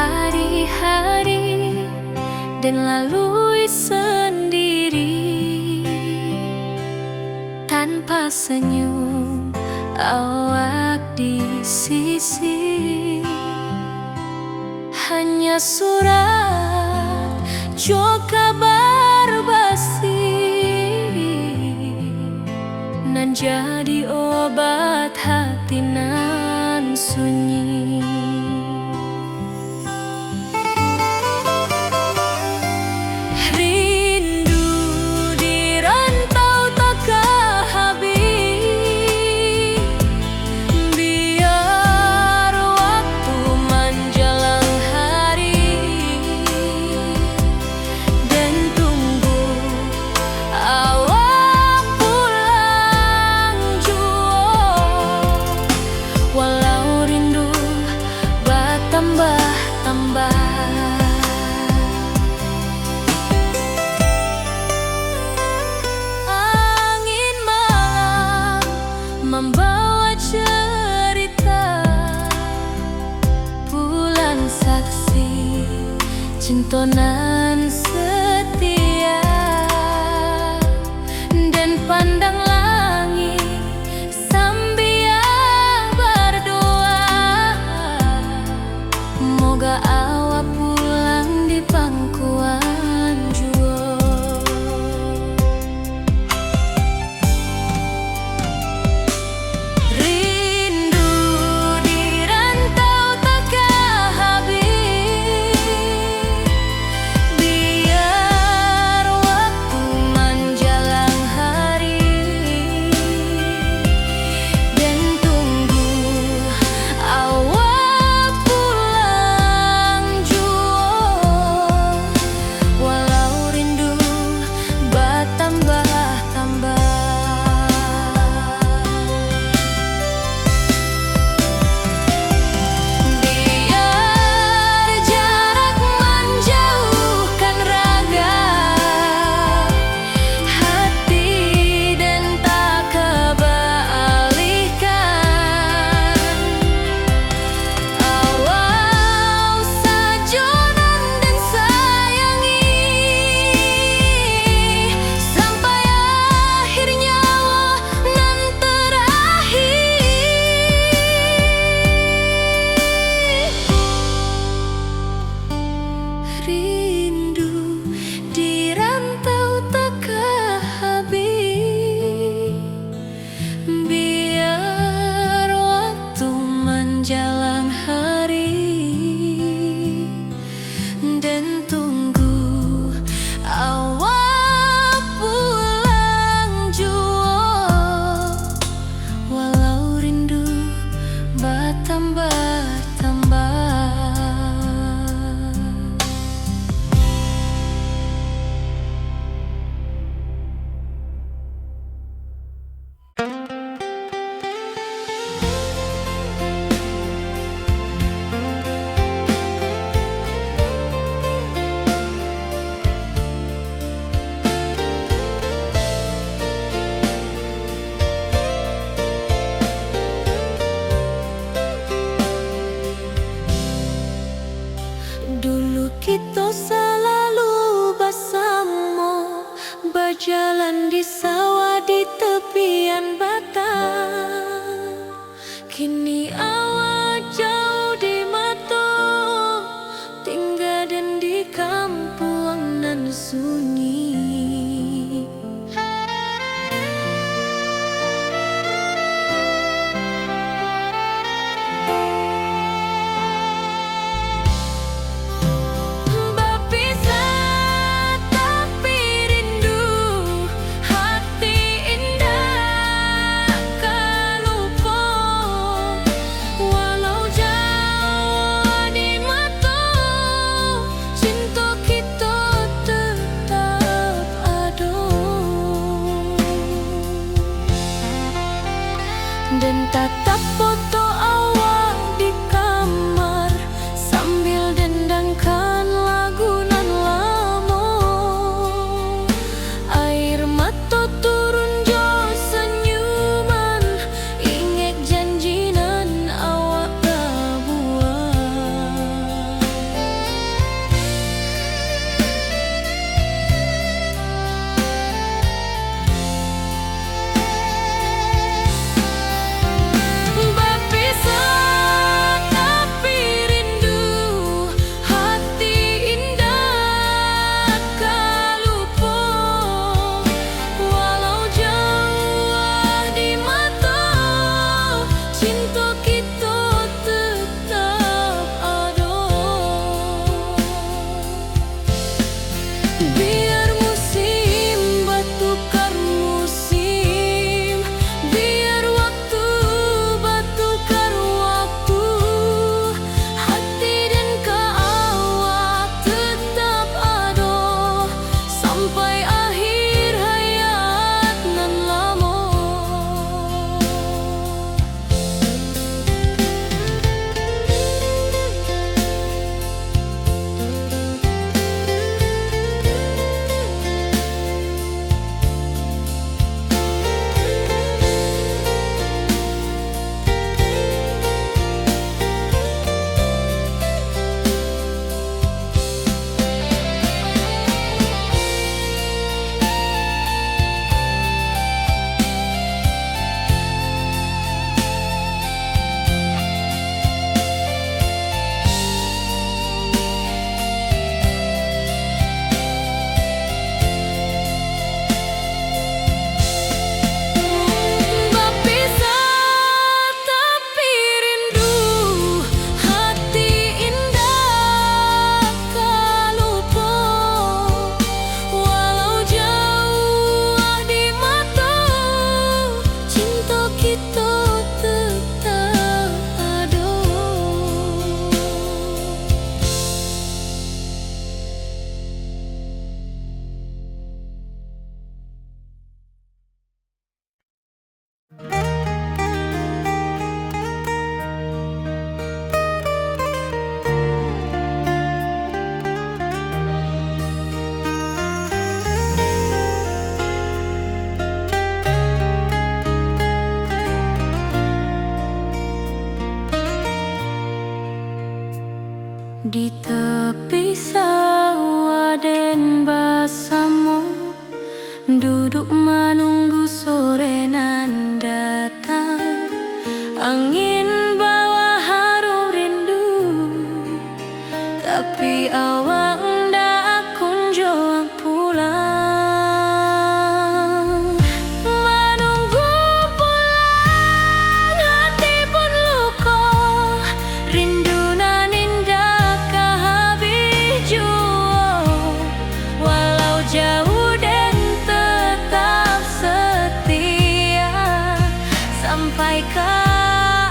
hari-hari dan lalui sendiri tanpa senyum awak di sisi. Hanya surat jok kabar basi nan jadi obat hati nan sunyi. Rindu di rantau tak habis, biar waktu menjelang hari dan tunggu awak pulang jua. Walau rindu bertambah-tambah, angin malam membawa cerita, bulan saksi cintonan setia, dan pandang langit sambil berdoa, moga awak pulang di pangkuan jua. Rindu di rantau tak habis, biar waktu menjelang hari dan tunggu awak pulang jua. Walau rindu bertambah-tambah, biar jarak menjauhkan raga hati dan tak kebalihkan. Awal sajonan dan sayangi sampai akhir nyawa nan terakhir. Rindu di rantau tak habis, biar waktu menjelang hari dan tunggu awak pulang jua. Walau rindu bertambah-tambah. Dulu kita selalu bersama, berjalan di sawah di tepian batang. Kini awak jauh di mata, tinggal dan di kampung nan sunyi. Berpisah tapi rindu, hati indah kan lupa. Walau jauh di mata, cinta kita tetap Kepisah den basamu, duduk menunggu sore nan datang. Angin bawa harum rindu, tapi awak ndak kunjung pulang. Menunggu pulang, hati pun luka. Rindu nan indah kehabis jua. Walau jauh dan tetap setia sampai ke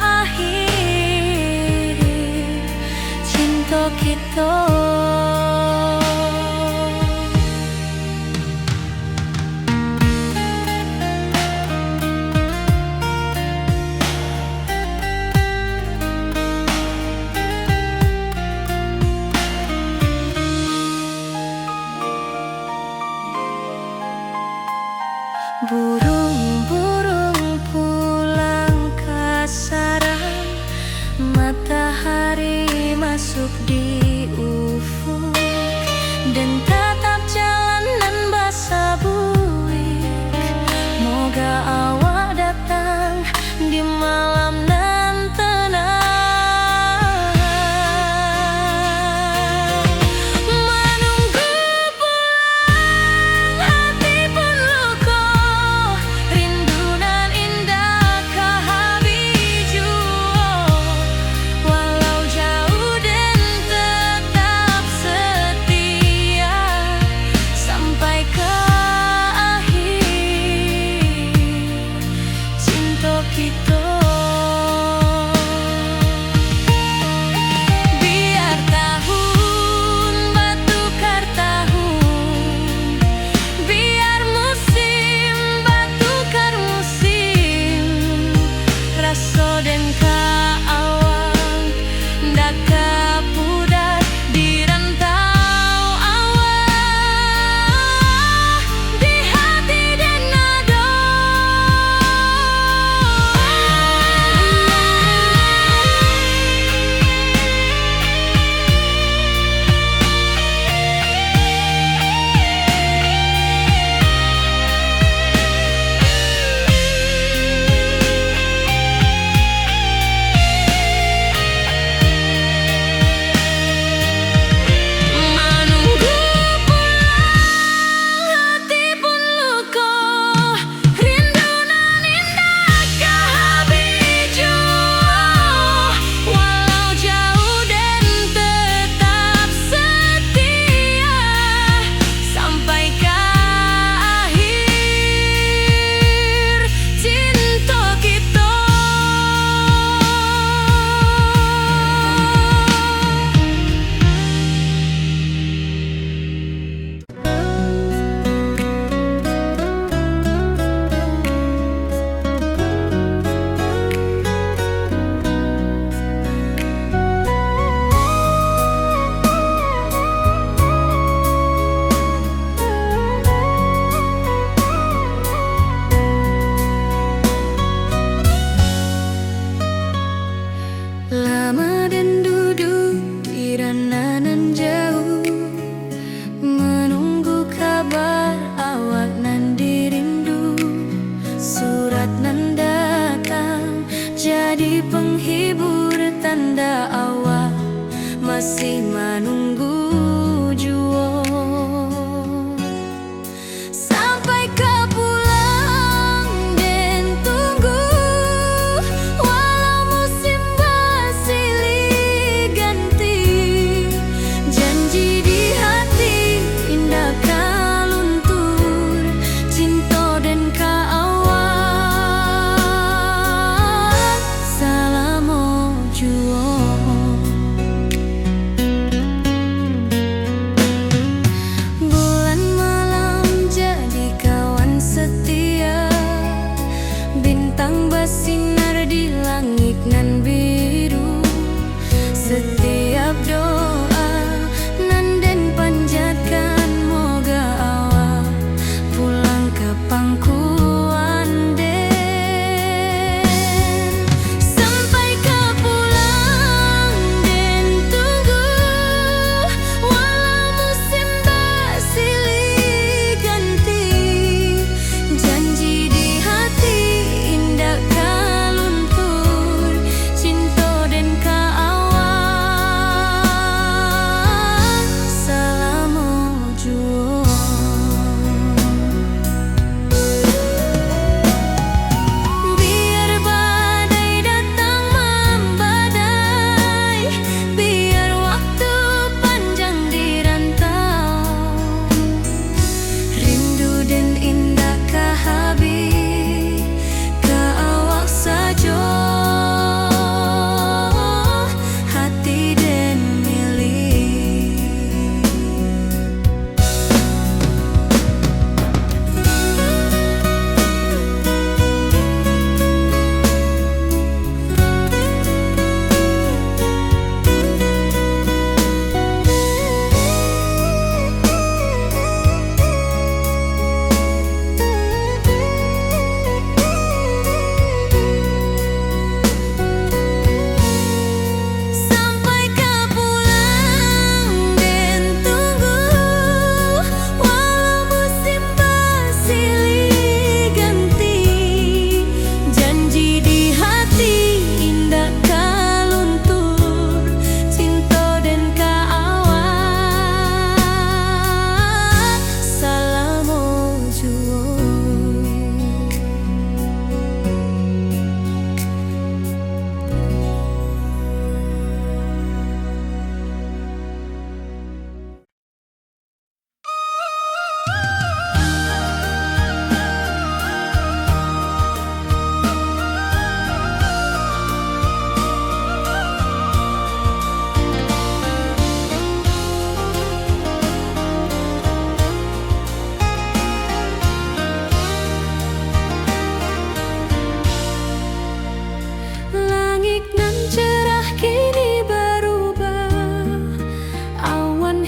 akhir cinta kita. Burung-burung pulang ke sarang, matahari masuk di ufuk, dan tatap jalanan basah buik. Moga awak datang di malam nan tenang. Menunggu pulang, hati pun luka.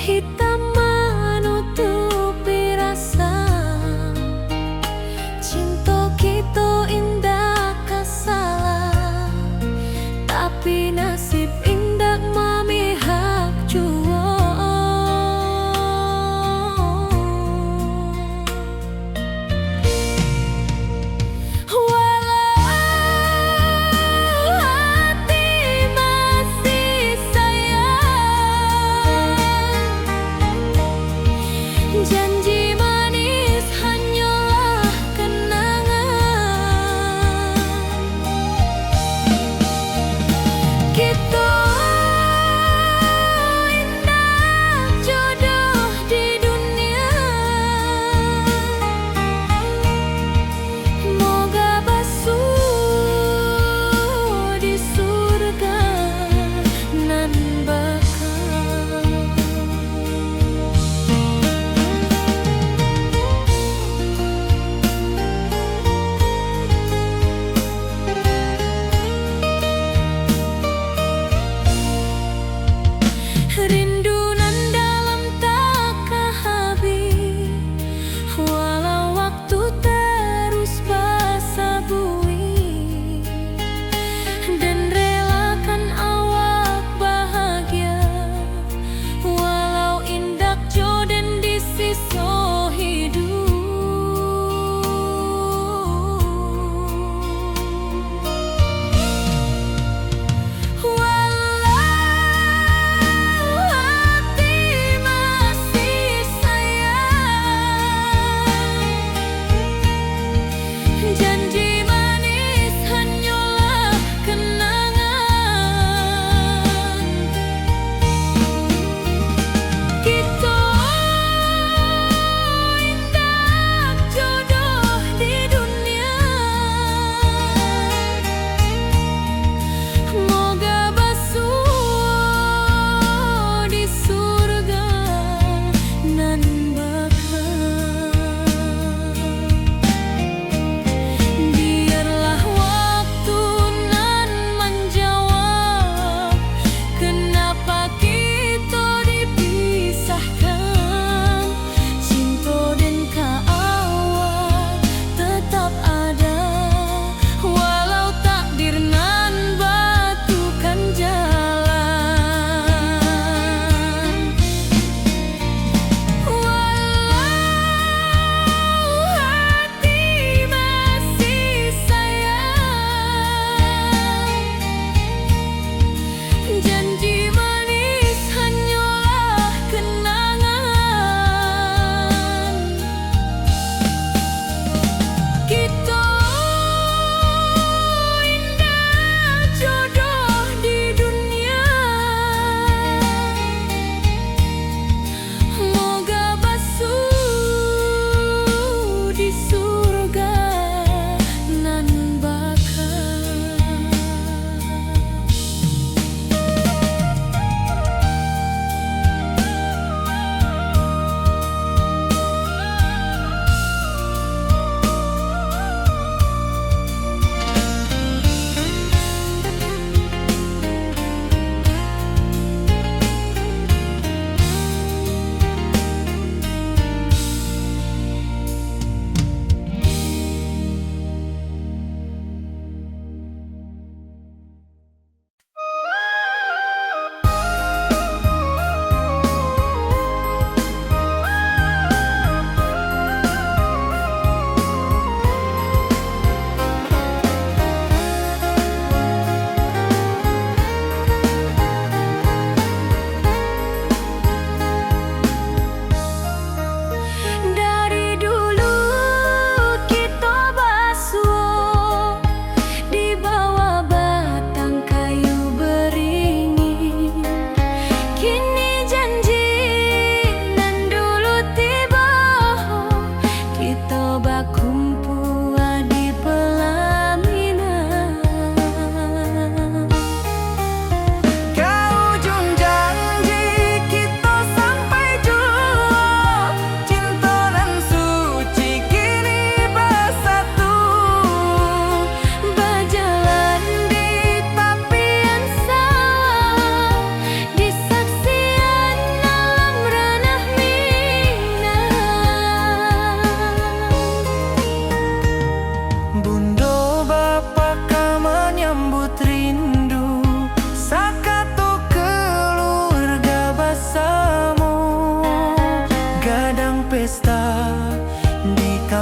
hitam menutupi rasa. Cinta kita indah kasalah, tapi nasib indah memihak jua.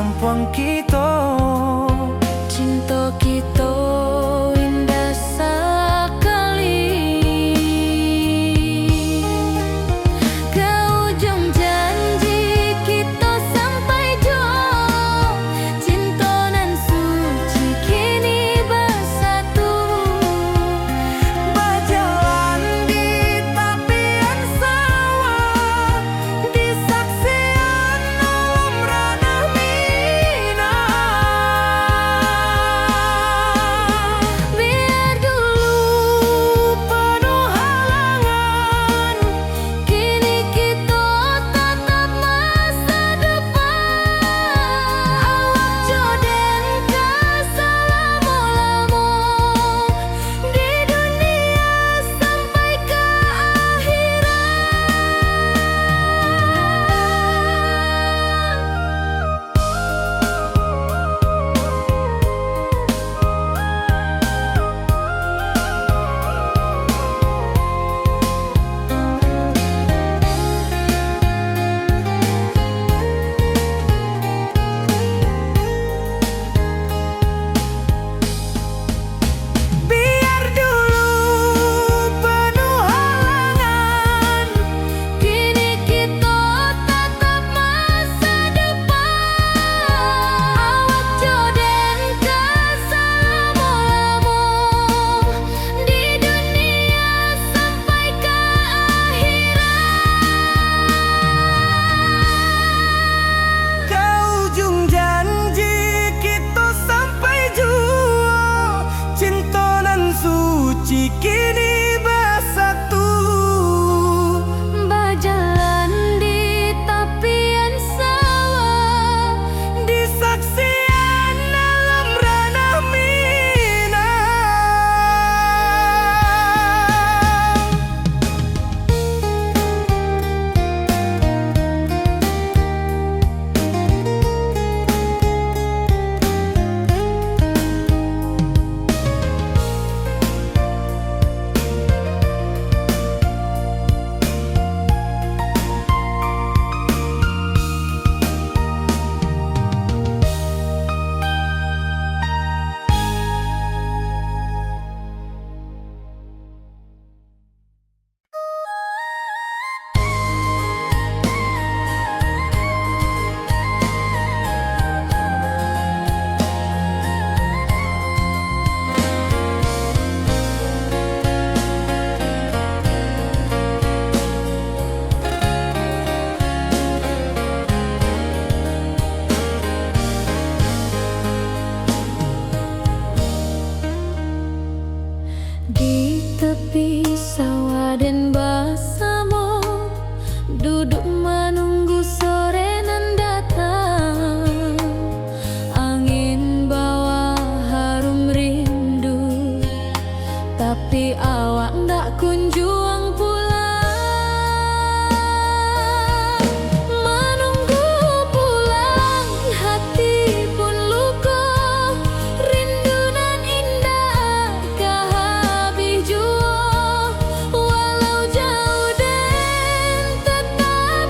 kampung kita. Cinta kita indah sekali. Ke ujung janji kita sampai jauh. Cinta nan suci kini bersatu. Berjalan di tepian sawah, di saksian alam ranah Minang. Biar dulu penuh halangan, kini kita tatap masa depan. Awak joden ke selama-lama di dunia sampai ke Biar dulu penuh halangan, kini kita tatap masa depan. Awak joden ke selama-lama di dunia sampai ke ke ujung janji kita sampai jua. Cinta nan suci kini bersatu. berjalan di tepian sawah. Di saksian alam ranah Minang. Di tepi sawah dan bersama, duduk menunggu sore nan datang. Angin bawa harum rindu, tapi awak ndak kunjung pulang. Menunggu pulang, hati pun luka. Rindu nan indah kah habis jua. Walau jauh dan tetap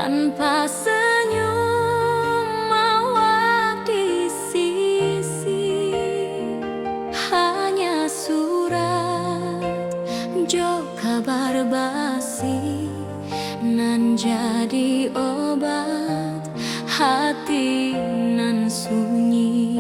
tanpa senyum awak di sisi, hanya surat jo kabar basi nan jadi obat hati nan sunyi.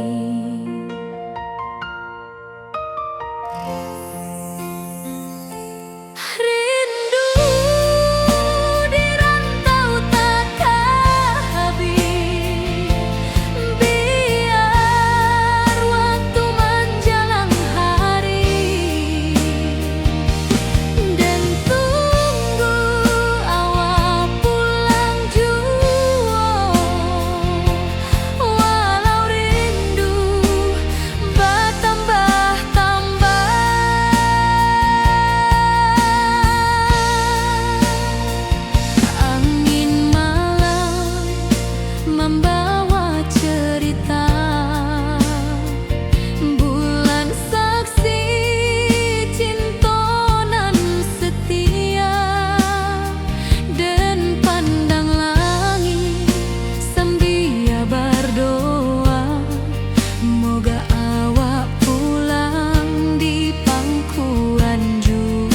Membawa cerita bulan saksi cinta nan setia, dan pandang langit sambil berdoa moga awak pulang di pangkuan jua.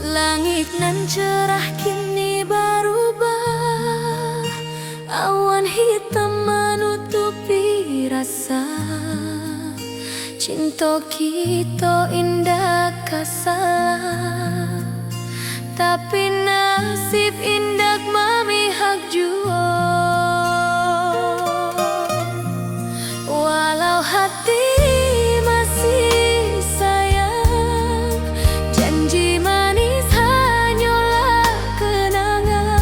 Langit nan cerah kini berubah, awan hitam menutupi rasa. Cinta kita indah kasalah, tapi nasib indah memihak jua. Walau hati masih sayang, janji manis hanyalah kenangan.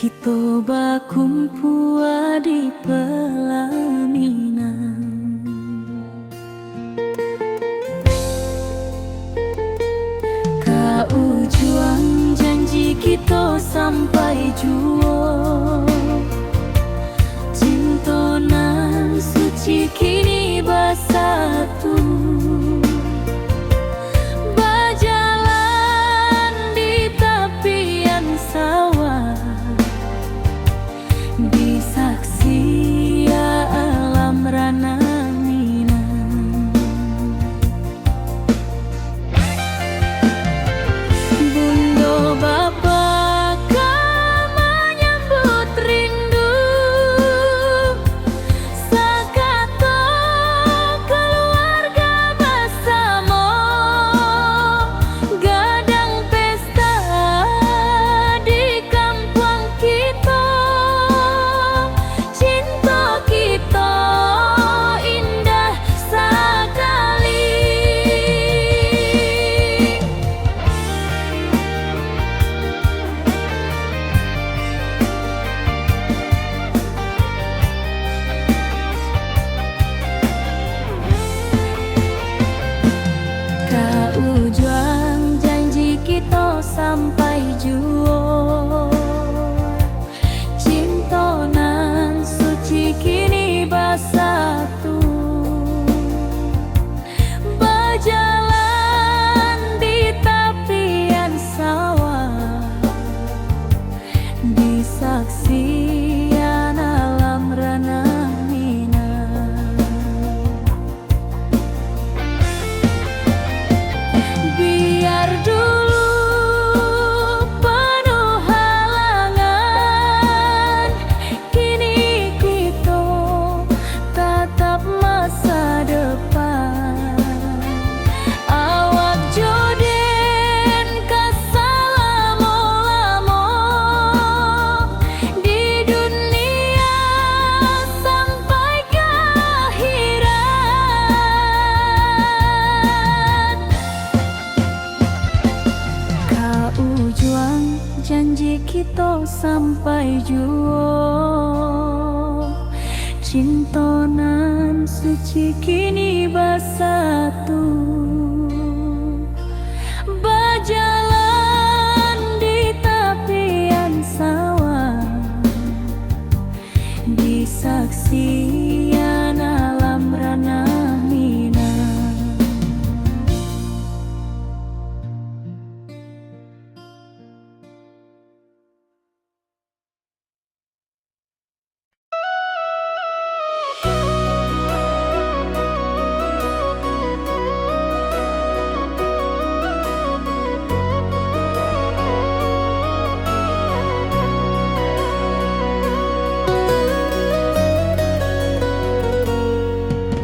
Kita bakumpul di pelaminan. Kau juang janji kita sampai jua. Cinta nan suci kini bersatu. Berjalan di tepian sawah, disaksi alam rana Minang. Bunda bapa kau menyambut rindu, sakato keluarga bersama, gadang pesta di kampung kita. Cinta kita indah sekali. Kau juang janji kita sampai jua. Cinta nan suci kini bersatu. Berjalan di tepian sawah, disaksikan alam rana Minang. Biar dulu penuh halangan, kini kita tatap masa depan. Awak joden kesalamo-lamo di dunia sampai ke akhirat. Kau juang janji kita sampai jua. Cinta nan suci kini bersatu. Berjalan di tepian sawah, disaksikan alam rana Minang.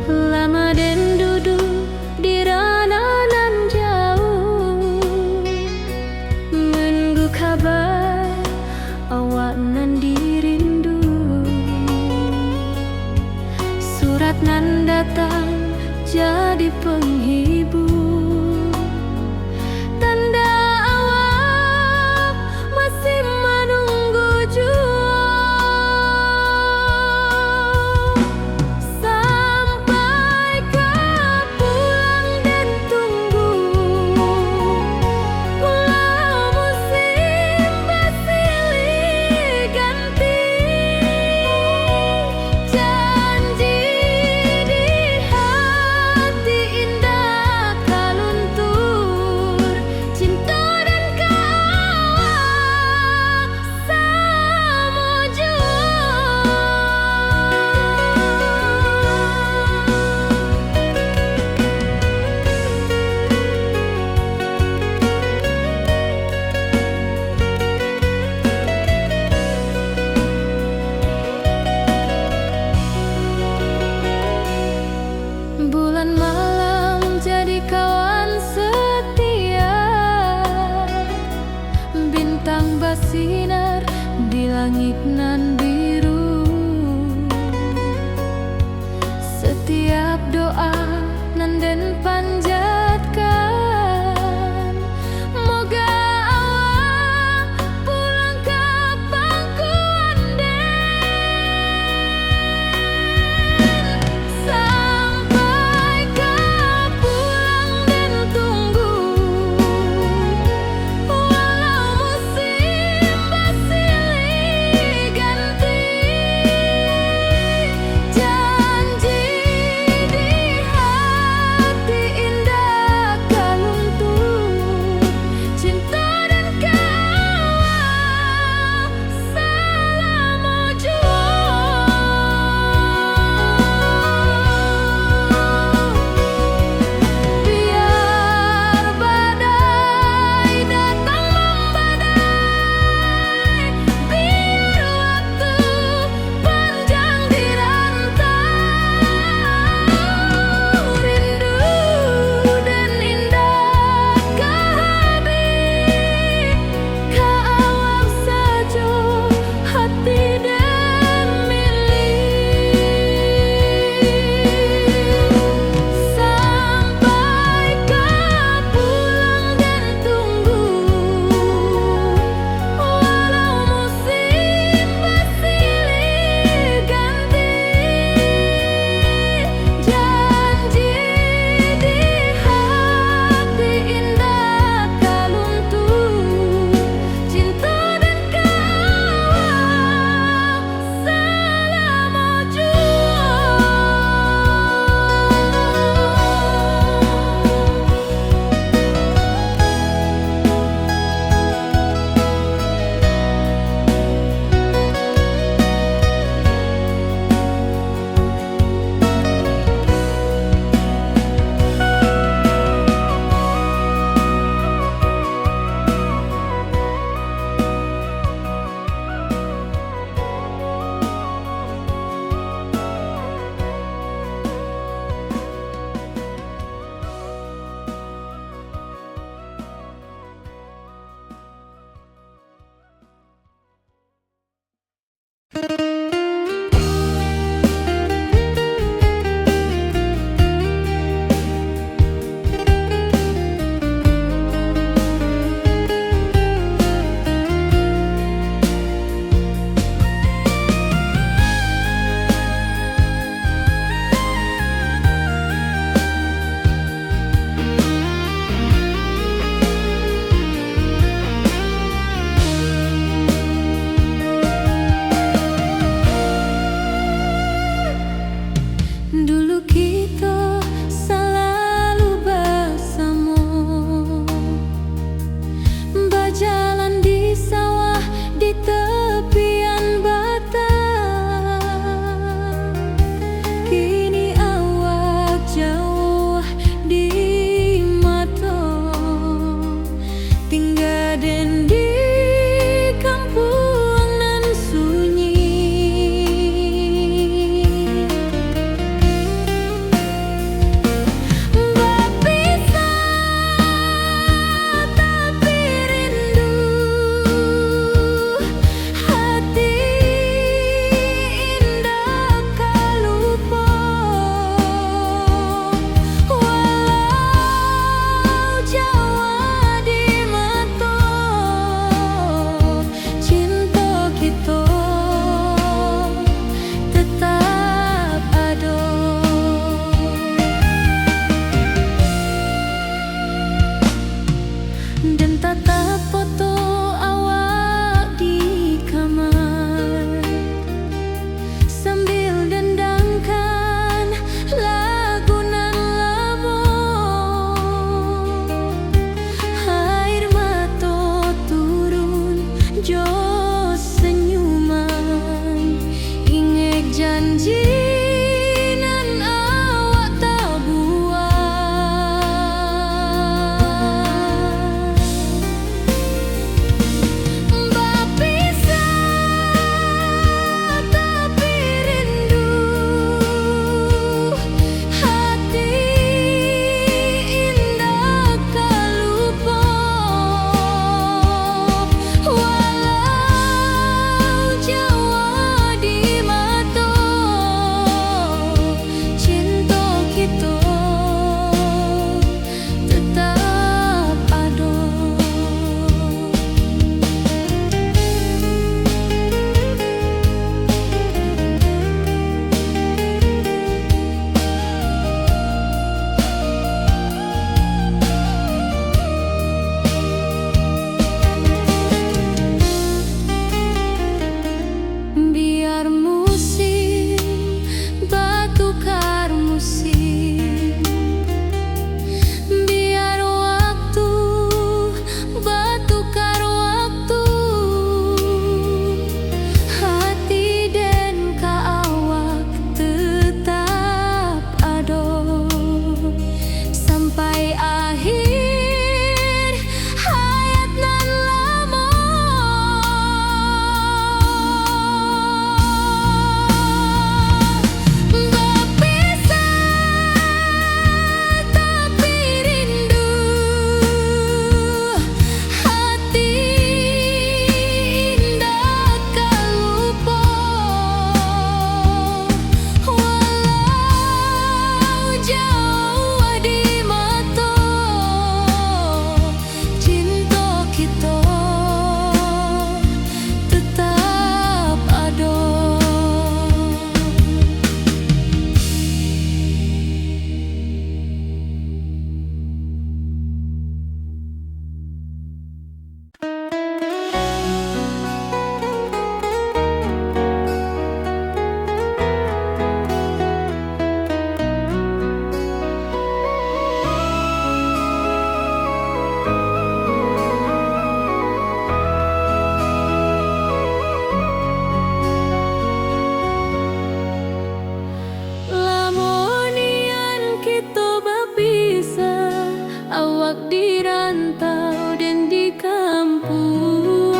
Lama den duduk di rananan jauh, menunggu kabar awak nan dirindu. Surat nan datang jadi penghibur, tanda awak masih menunggu jua. Sampai kau pulang dan tunggu, pulau musim bersilih ganti. Janji di hati indah kaluntur, cinta dan kawak sama jua. Bulan malam jadi kawan setia, bintang bersinar di langit nan biru. Setiap doa nan den panjatkan, moga awak pulang ke pangku. berjalan di sawah di tepian batang. Kini awak jauh di mata, tinggal den di kampung nan sunyi. Dan tatap foto awak di kamar sambil dendangkan lagu nan lama. Air mata turun jo senyuman, ingat janji nan awak tak buat. Biar musim bertukar musim, biar waktu bertukar waktu, hati dan ka awak tetap ada sampai akhir hayat nan lama. Awak di rantau dan di kampung,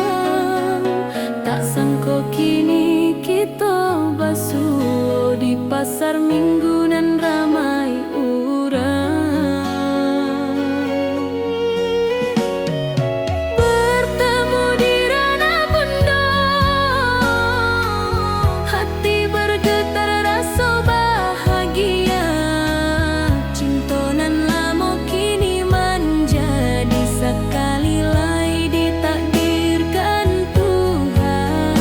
tak sangka kini kita basuh di pasar minggu nan ramai urang. Bertemu di ranah bunda, hati bergetar rasa bahagia. Cinta nan lama kini menjadi sekali lagi ditakdirkan Tuhan.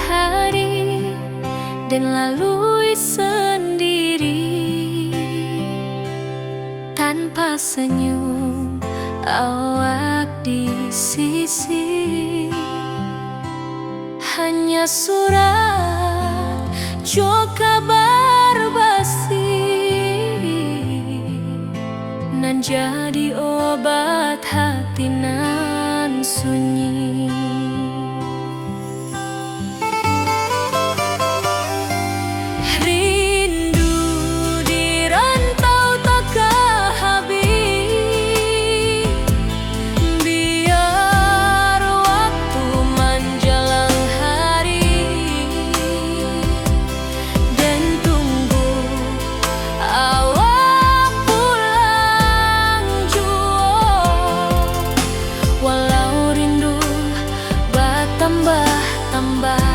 hari dan lalui sendiri tanpa senyum awak di sisi. Hanya surat jo kabar basi nan jadi obat hati nan sunyi. Rindu di rantau tak habis, biar waktu menjelang hari dan tunggu awak pulang jua. Walau rindu bertambah-tambah,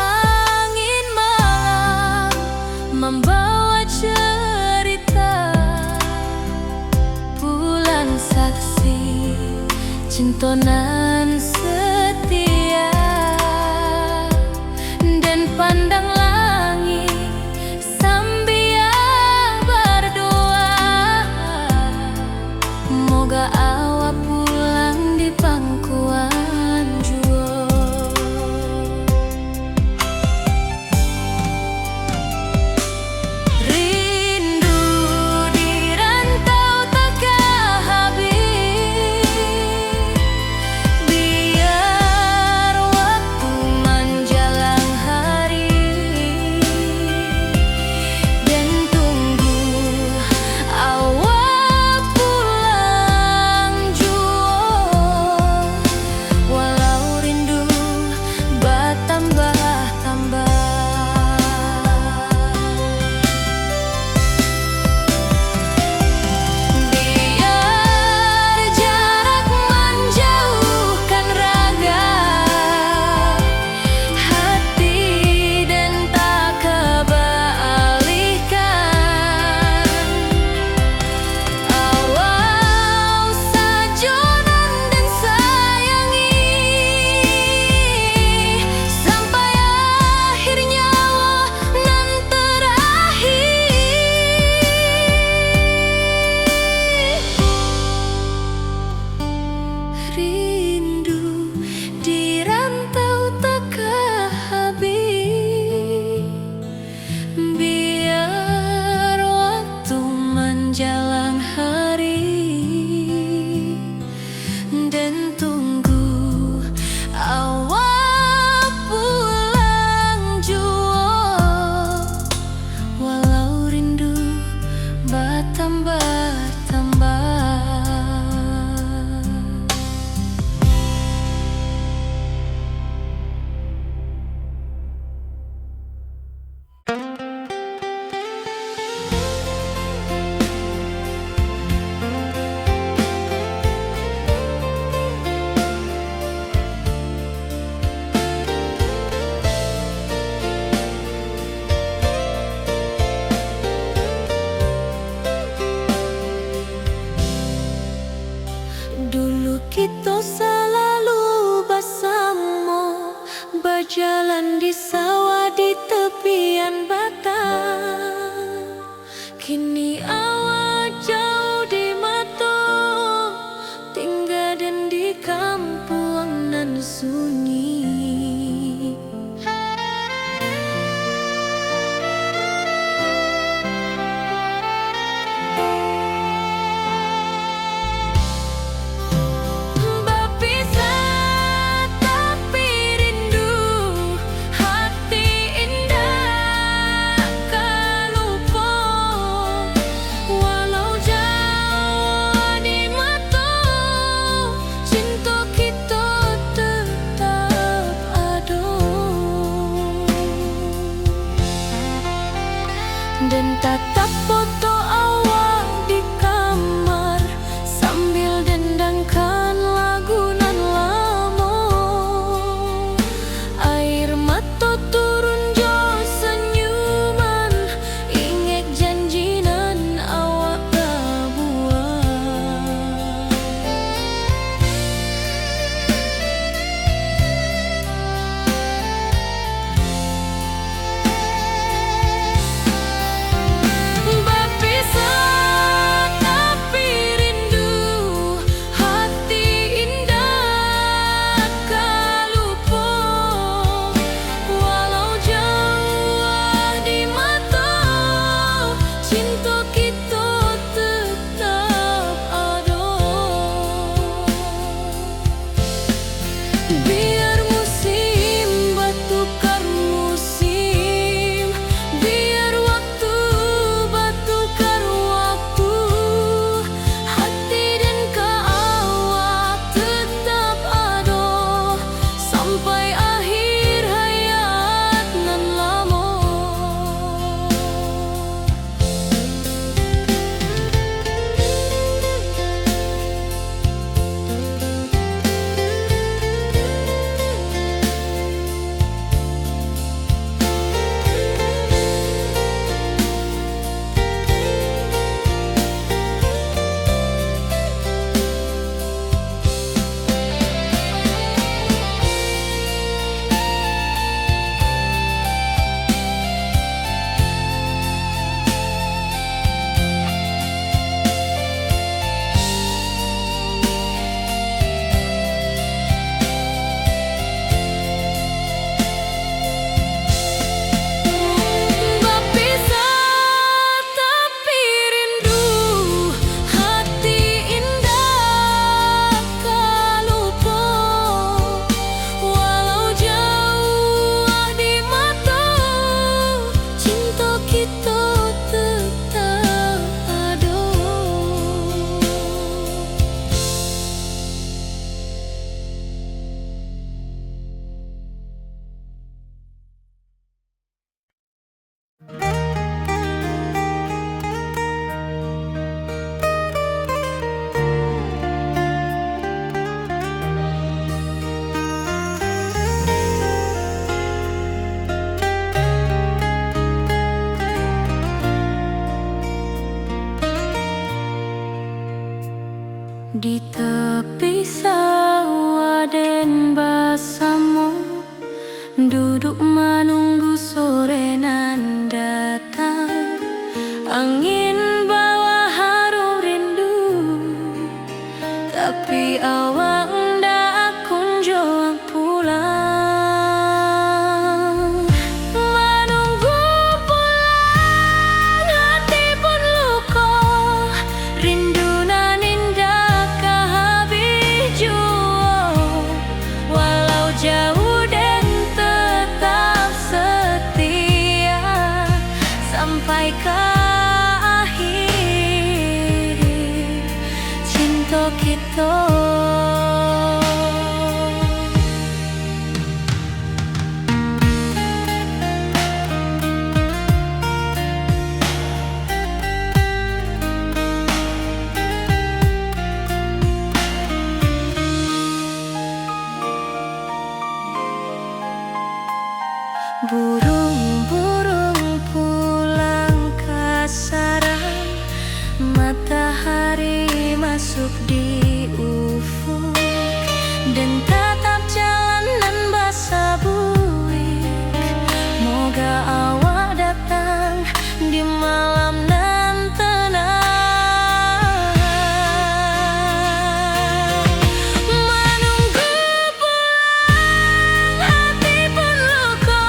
angin malam membawa cerita, bulan saksi cinta nan setia, dan pandang langit sambil berdoa, moga awak pulang di pangkuan jua. Rindu di rantau tak habis, biar waktu menjelang hari dan tunggu awak pulang jua. Walau rindu bertambah-tambah, biar jarak menjauhkan raga hati dan tak kebalikan. Awal sajonan dan sayangi sampai akhir nyawa nan terakhir. Rindu di rantau tak habis, biar waktu menjelang hari dan tunggu awak pulang jua. Walau rindu bertambah-tambah. Dulu kita selalu bersama, berjalan di sawah di tepian batang. Kini awak jauh di mata, tinggal dan di kampung nan sunyi. Berpisah tapi rindu, hati indah kan lupa. Walau jauh di mata, cinta kita tetap ada. Kepisau den basamu, duduk menunggu sore nan datang. Angin bawa harum rindu, tapi awak ndak kunjung pulang. Menunggu pulang, hati pun luka, rindu nan indah kehabis jua. Walau jauh dan tetap setia sampai ke akhir cinta kita. Burung-burung pulang ke sarang, matahari masuk di ufuk, dan tatap jalanan basah buik. Moga awak datang di malam nan tenang. Menunggu pulang, hati pun luka,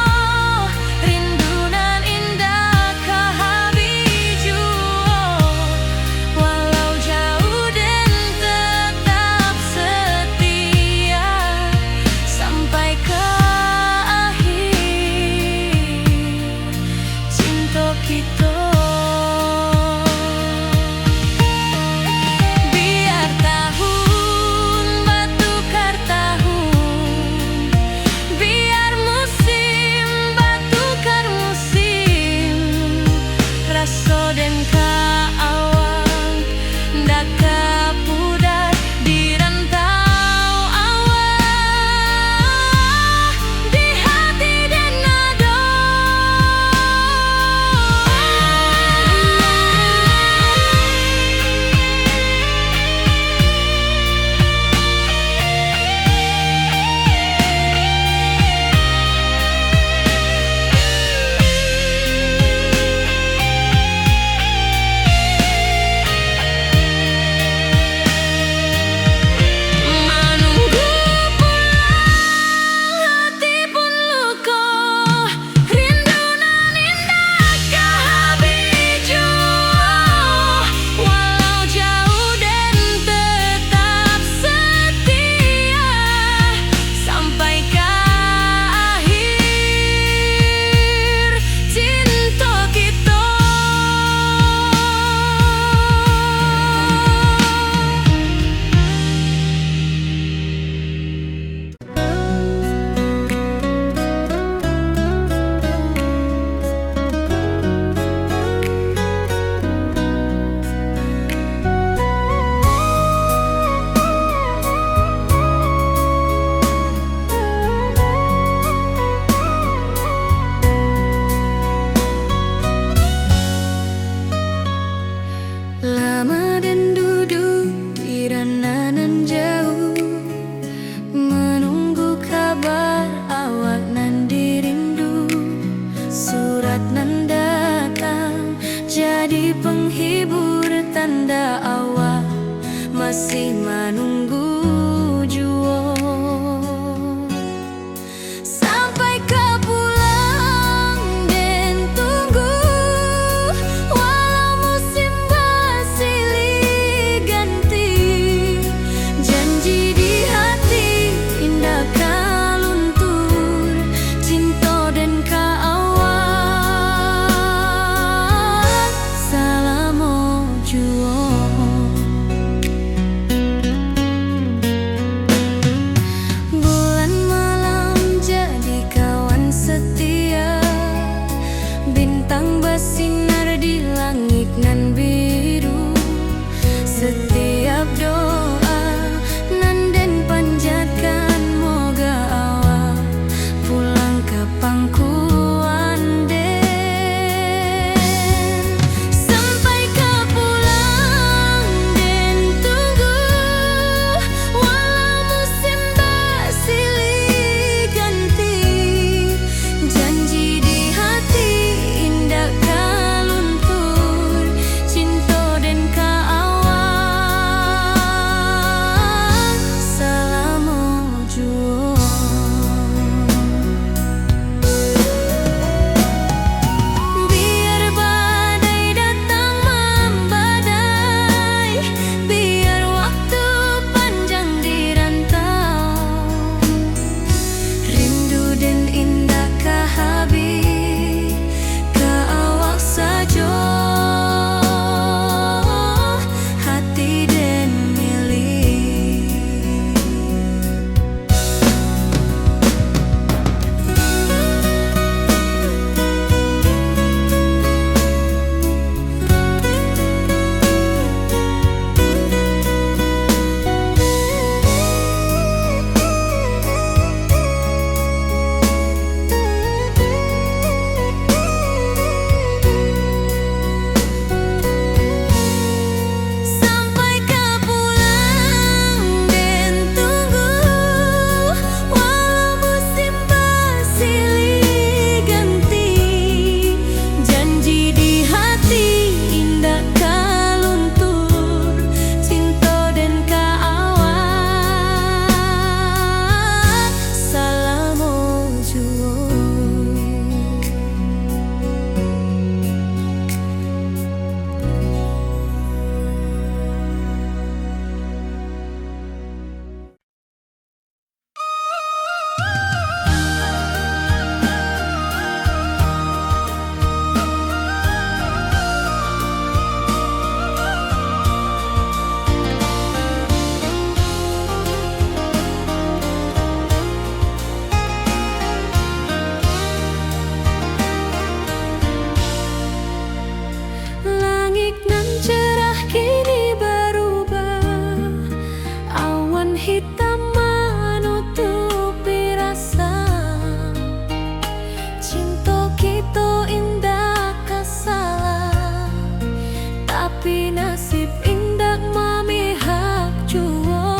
kita menutupi rasa. Cinta kita indah kasalah, tapi nasib indah memihak jua.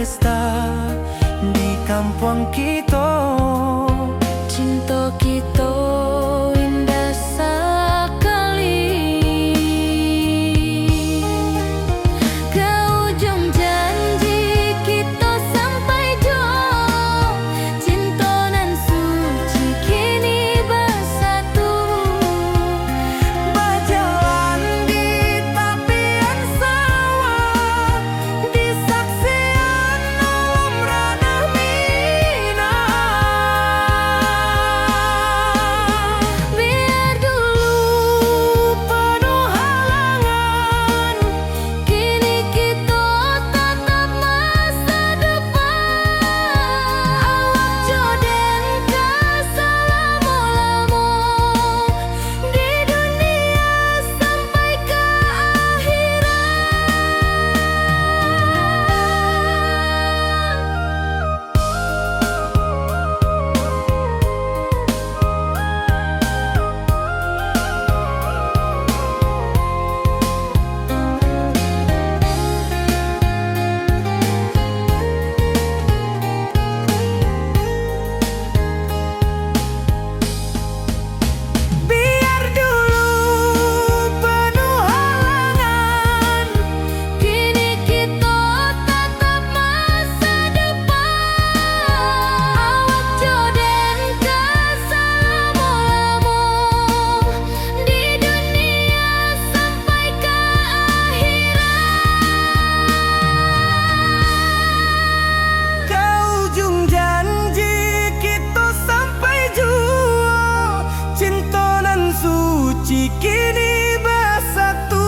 pesta di kampung kita. Cinta kita indah sekali. Ke ujung janji kita sampai jauh. Cinta nan suci kini bersatu. Berjalan di tepian sawah, di saksian alam ranah Minang. Biar dulu penuh halangan, kini kita tatap masa depan. Awak joden keselamo-lamo di dunia sampai ke Biar dulu penuh halangan, kini kita tatap masa depan. Awak joden keselamo-lamo di dunia sampai ke ke ujung janji kita sampai jua. Cinta nan suci kini bersatu.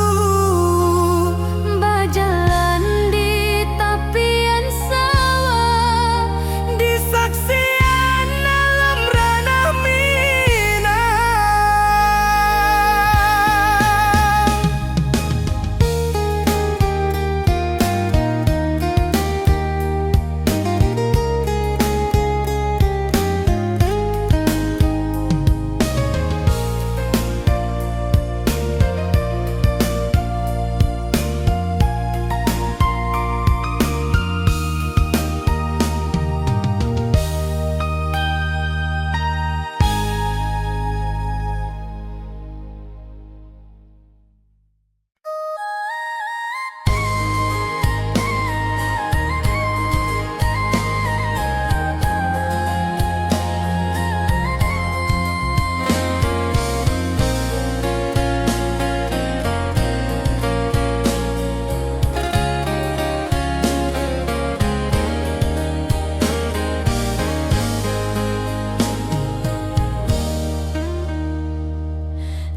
berjalan di tepian sawah. Di saksian alam ranah Minang.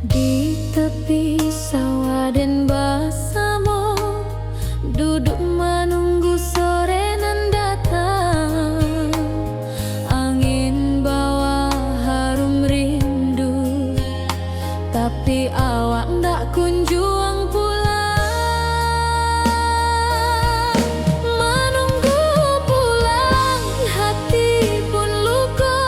Di tepi sawah dan bersama, duduk menunggu sore nan datang. Angin bawa harum rindu, tapi awak ndak kunjung pulang. Menunggu pulang, hati pun luka.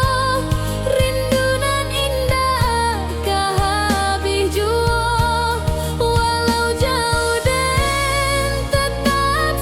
Rindu nan indah kah habis jua. Walau jauh dan tetap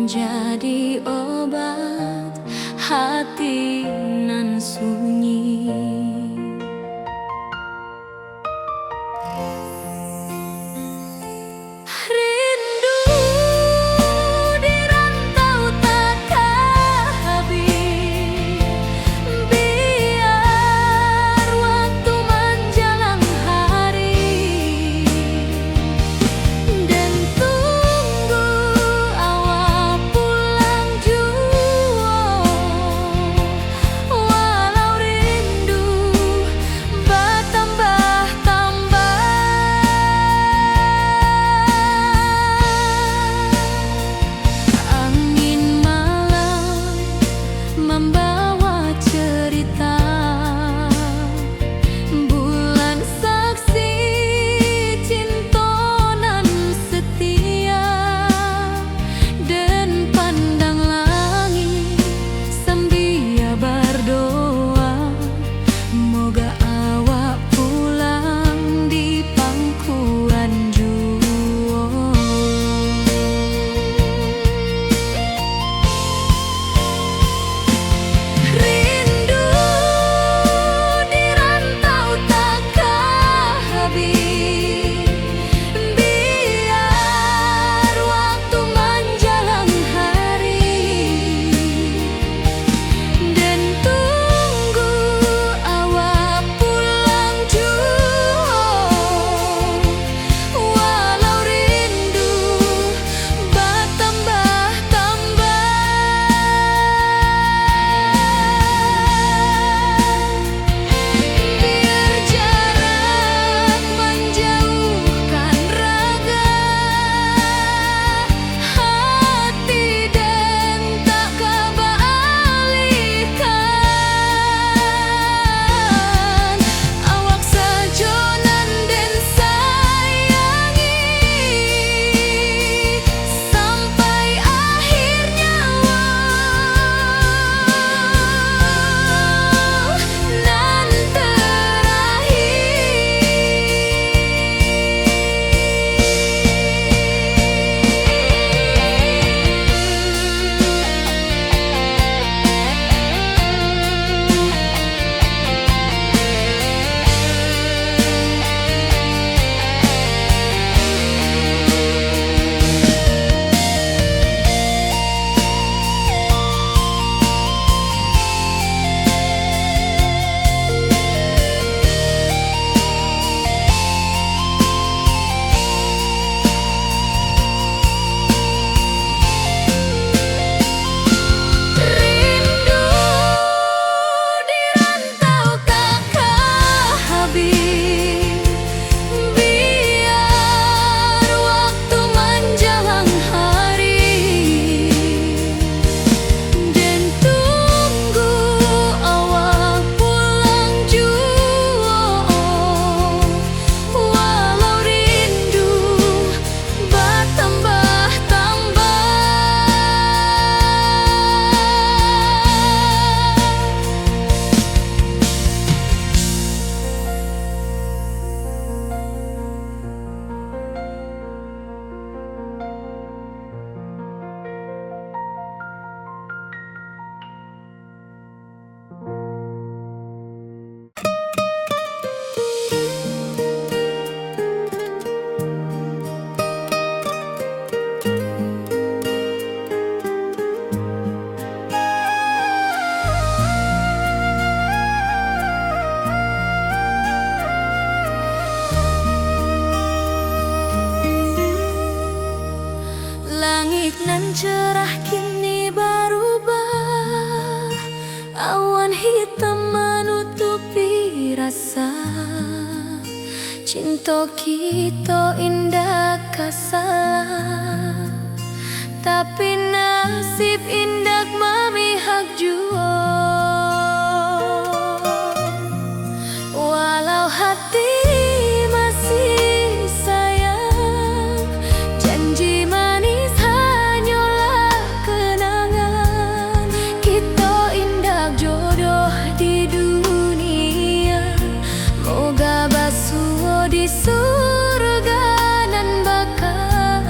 menjadi obat hati nan sunyi. Rindu di rantau takkan habis, biar waktu menjelang hari, dan tunggu awal pulang jua. Walau rindu bertambah-tambah, angin malam membawa cerita, bulan saksi cinta nan setia, dan pandang langit sambil berdoa, moga awak pulang di pangkuan jua. Rindu di rantau takkan habis, biar waktu menjelang hari, dan tunggu awak pulang jua. Walau rindu bertambah-tambah, biar jarak menjauhkan raga hati, dan tak kebalikan. Awak sajonan dan sayangi sampai akhir nyawa nan rindu di rantau takkan habis, biar waktu menjelang hari, dan tunggu awak pulang jua. Walau rindu bertambah-tambah, langit nan cerah kini berubah, awan hitam menutupi rasa. Cinta kita indah kasalah, tapi nasib indah memihak jua. Walau hati masih sayang, janji manis hanyalah kenangan. Kita indah jodoh di dunia, moga basuh di surga nan bakal.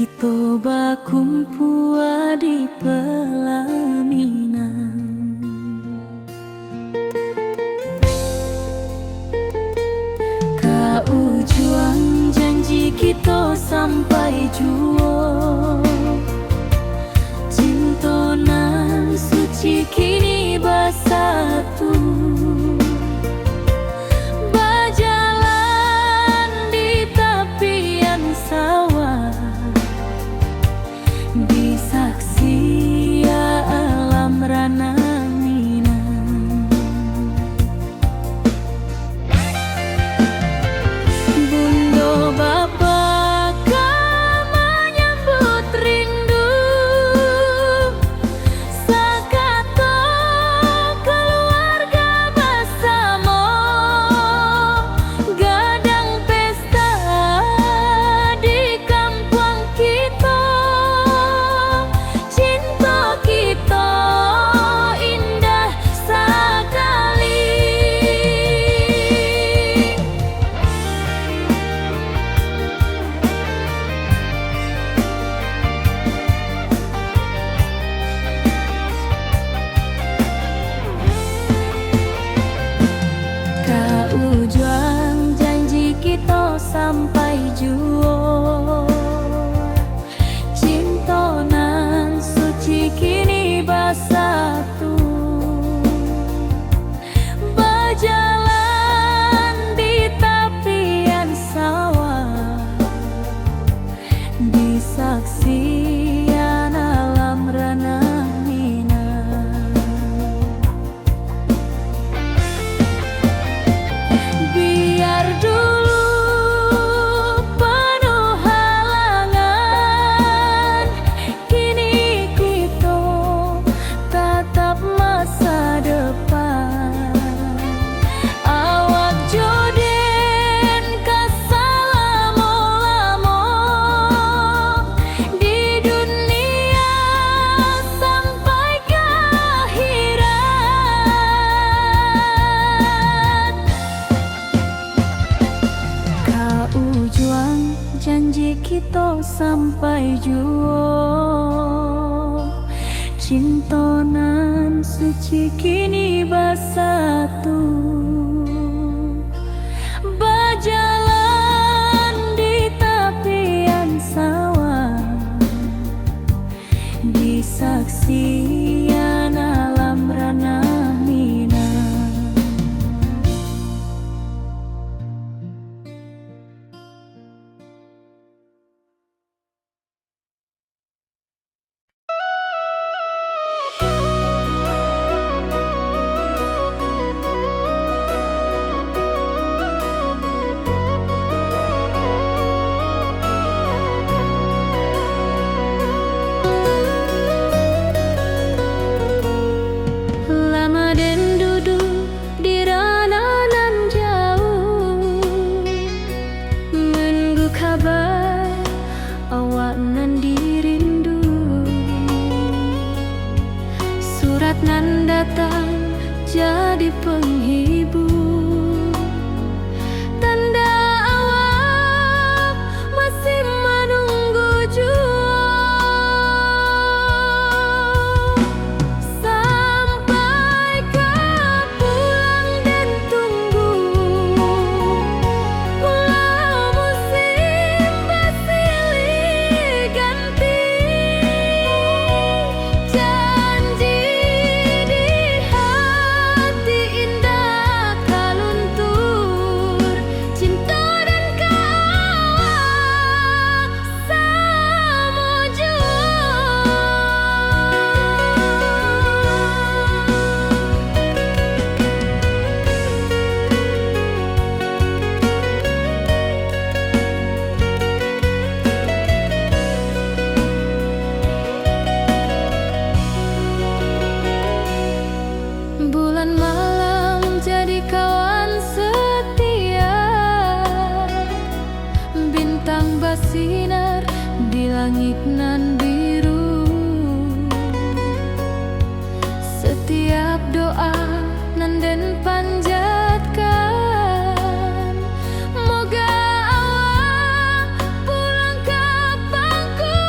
Kita bakumpul di pelaminan. Kau juang janji kita sampai jua. Cinta nan suci kini bersatu. Berjalan di tepian sawah, disaksi alam rana Minang. Bunda bapa kau menyambut rindu, sakato keluarga bersama, gadang pesta di kampung kita. Cinta kita indah sekali. Kau juang janji kita sampai jua. Cinta nan suci kini bersatu. Berjalan di tepian sawah, disaksikan alam rana Minang. Biar dulu penuh halangan, kini kita tatap masa depan. Awak joden kesalamo-lamo di dunia sampai ke akhirat. Kau juang janji kita sampai jua. Cinta nan suci kini bersatu. Berjalan di tepian sawah, disaksikan alam rana Minang. Lama den duduk di rananan jauh, menunggu kabar awak nan dirindu. Surat nan datang jadi penghibur, tanda awak masih menunggu jua. Sampai kau pulang dan tunggu, walau musim bersilih ganti. Janji di hati indah kaluntur, cinta dan kawak sama jua. Bulan malam jadi kawan setia, bintang bersinar di langit nan biru. Setiap doa nan den panjatkan, moga awak pulang ke pangku.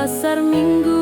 pasar minggu